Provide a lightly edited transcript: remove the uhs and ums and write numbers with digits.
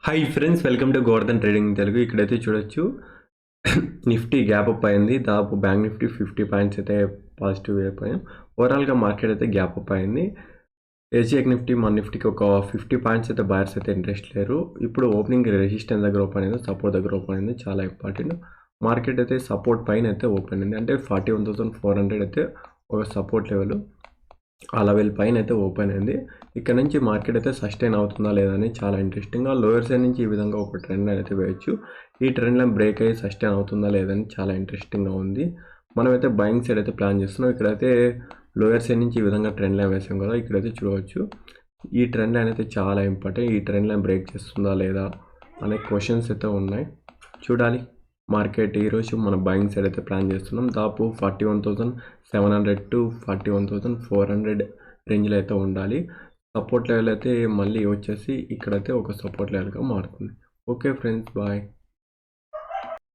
Hi friends, welcome to Govardhan trading Telugu. ఇక్కడైతే చూడొచ్చు Nifty gap up అయింది. దాదాపు బ్యాంక్ నిఫ్టీ 50 పాయింట్స్ అయితే పాజిటివ్ అయిపోయాం. ఓవరాల్గా మార్కెట్ అయితే గ్యాప్ అప్ అయింది. ఏషియక్ నిఫ్టీ మన నిఫ్టీకి ఒక 50 పాయింట్స్ అయితే బయర్స్ అయితే ఇంట్రెస్ట్ లేరు. ఇప్పుడు ఓపెనింగ్ రెసిస్టెన్స్ దగ్గర ఓపెన్ అయింది, సపోర్ట్ దగ్గర ఓపెన్ అయింది. చాలా ఇంపార్టెంట్. మార్కెట్ అయితే సపోర్ట్ పైన అయితే ఓపెన్ అయింది, అంటే 41,400 అయితే ఒక సపోర్ట్ లెవెల్. ఆ లెవెల్ పైన అయితే ఓపెన్ అయింది. ఇక్కడ నుంచి మార్కెట్ అయితే సస్టైన్ అవుతుందా లేదా అని చాలా ఇంట్రెస్టింగ్గా లోయర్ సైడ్ నుంచి ఈ విధంగా ఒక ట్రెండ్ లైన్ అయితే వేయచ్చు. ఈ ట్రెండ్ లైన్ బ్రేక్ అయ్యి సస్టైన్ అవుతుందా లేదని చాలా ఇంట్రెస్టింగ్గా ఉంది. మనమైతే బయింగ్ సైడ్ అయితే ప్లాన్ చేస్తున్నాం. ఇక్కడైతే లోయర్ సైడ్ నుంచి ఈ విధంగా ట్రెండ్ లైన్ వేసాం కదా, ఇక్కడైతే చూడవచ్చు. ఈ ట్రెండ్ లైన్ అయితే చాలా ఇంపార్టెంట్. ఈ ట్రెండ్ లైన్ బ్రేక్ చేస్తుందా లేదా అనే క్వశ్చన్స్ అయితే ఉన్నాయి, చూడాలి. మార్కెట్ ఈరోజు మన బయింగ్ సైడ్ అయితే ప్లాన్ చేస్తున్నాం. దాదాపు 41,700 టు 41,400 రేంజ్లో అయితే ఉండాలి. సపోర్ట్ లెవెల్ అయితే మళ్ళీ వచ్చేసి ఇక్కడైతే ఒక సపోర్ట్ లెవెల్గా మారుతుంది. Okay friends, bye.